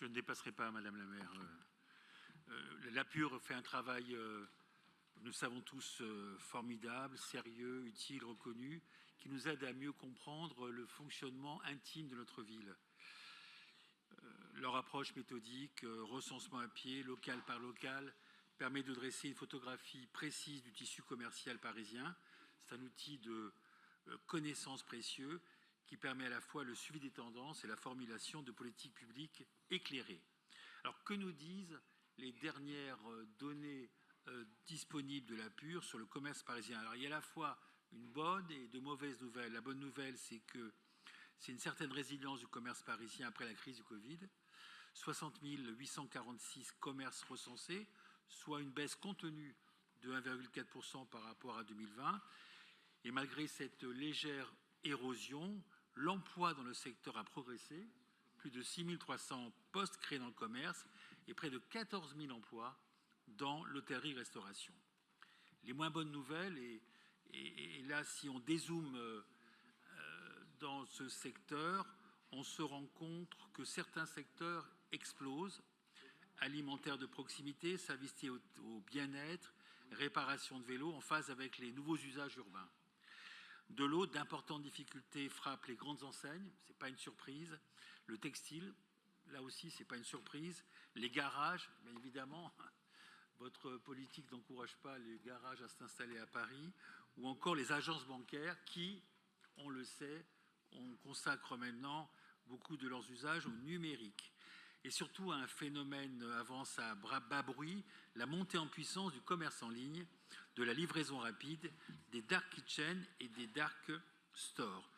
Je ne dépasserai pas, Madame la maire. La Pure fait un travail, nous savons tous, formidable, sérieux, utile, reconnu, qui nous aide à mieux comprendre le fonctionnement intime de notre ville. Leur approche méthodique, recensement à pied, local par local, permet de dresser une photographie précise du tissu commercial parisien. C'est un outil de connaissance précieux qui permet à la fois le suivi des tendances et la formulation de politiques publiques éclairées. Alors, que nous disent les dernières données disponibles de la Pure sur le commerce parisien? Alors, il y a à la fois une bonne et de mauvaises nouvelles. La bonne nouvelle, c'est que c'est une certaine résilience du commerce parisien après la crise du Covid. 60 846 commerces recensés, soit une baisse contenue de 1,4% par rapport à 2020. Et malgré cette légère érosion, l'emploi dans le secteur a progressé. Plus de 6 300 postes créés dans le commerce et près de 14 000 emplois dans l'hôtellerie-restauration. Les moins bonnes nouvelles, et là, si on dézoome dans ce secteur, on se rend compte que certains secteurs explosent. Alimentaire de proximité, services au bien-être, réparation de vélos, en phase avec les nouveaux usages urbains. De l'autre, d'importantes difficultés frappent les grandes enseignes, ce n'est pas une surprise. Le textile, là aussi, ce n'est pas une surprise. Les garages, bien évidemment, votre politique n'encourage pas les garages à s'installer à Paris. Ou encore les agences bancaires qui, on le sait, on consacre maintenant beaucoup de leurs usages au numérique. Et surtout, un phénomène avance à bas bruit, la montée en puissance du commerce en ligne, de la livraison rapide, des dark kitchens et des dark stores.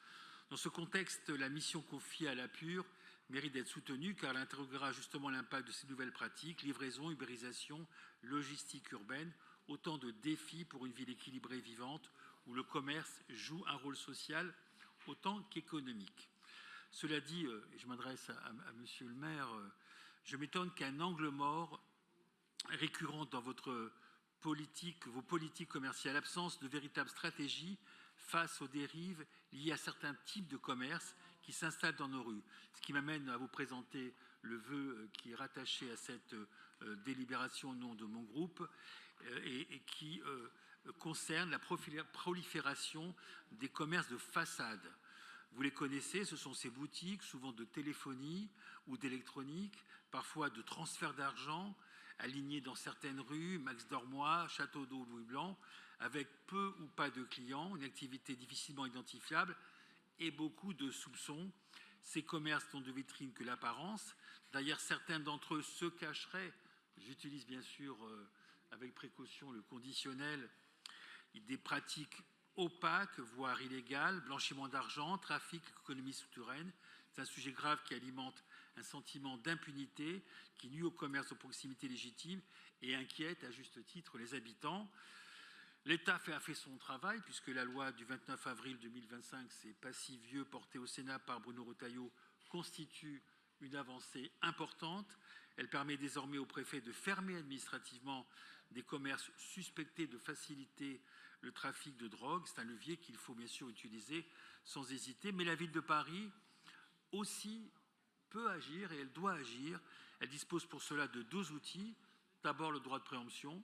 Dans ce contexte, la mission confiée à la Pure mérite d'être soutenue car elle interrogera justement l'impact de ces nouvelles pratiques, livraison, ubérisation, logistique urbaine, autant de défis pour une ville équilibrée et vivante où le commerce joue un rôle social autant qu'économique. Cela dit, et je m'adresse à Monsieur le maire, je m'étonne qu'un angle mort récurrent dans vos politiques commerciales, l'absence de véritable stratégie face aux dérives liées à certains types de commerces qui s'installent dans nos rues. Ce qui m'amène à vous présenter le vœu qui est rattaché à cette délibération au nom de mon groupe et qui concerne la prolifération des commerces de façade. Vous les connaissez, ce sont ces boutiques, souvent de téléphonie ou d'électronique, parfois de transfert d'argent, alignées dans certaines rues, Max Dormois, Château d'Eau, Louis Blanc, avec peu ou pas de clients, une activité difficilement identifiable et beaucoup de soupçons. Ces commerces n'ont de vitrine que l'apparence. D'ailleurs, certains d'entre eux se cacheraient, j'utilise bien sûr avec précaution le conditionnel, des pratiques opaque, voire illégale, blanchiment d'argent, trafic, économie souterraine. C'est un sujet grave qui alimente un sentiment d'impunité, qui nuit au commerce de proximité légitime et inquiète à juste titre les habitants. L'État a fait son travail, puisque la loi du 29 avril 2025, c'est pas si vieux, portée au Sénat par Bruno Retailleau, constitue une avancée importante. Elle permet désormais au préfet de fermer administrativement des commerces suspectés de faciliter le trafic de drogue. C'est un levier qu'il faut bien sûr utiliser sans hésiter. Mais la ville de Paris aussi peut agir et elle doit agir. Elle dispose pour cela de 2 outils. D'abord le droit de préemption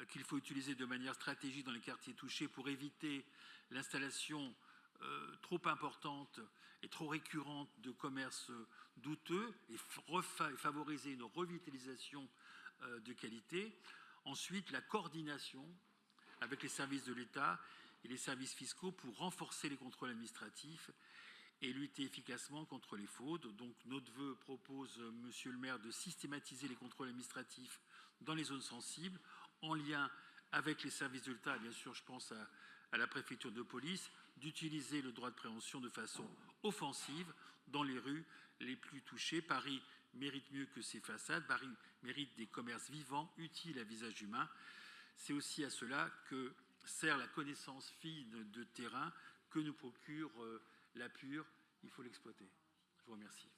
qu'il faut utiliser de manière stratégique dans les quartiers touchés pour éviter l'installation trop importante et trop récurrente de commerces douteux et favoriser une revitalisation de qualité. Ensuite, la coordination avec les services de l'État et les services fiscaux pour renforcer les contrôles administratifs et lutter efficacement contre les fraudes. Donc notre vœu propose, Monsieur le maire, de systématiser les contrôles administratifs dans les zones sensibles en lien avec les services de l'État, bien sûr je pense à la préfecture de police, d'utiliser le droit de préemption de façon offensive dans les rues les plus touchées. Paris mérite mieux que ses façades, Paris mérite des commerces vivants, utiles à visage humain. C'est aussi à cela que sert la connaissance fine de terrain que nous procure la Pure. Il faut l'exploiter. Je vous remercie.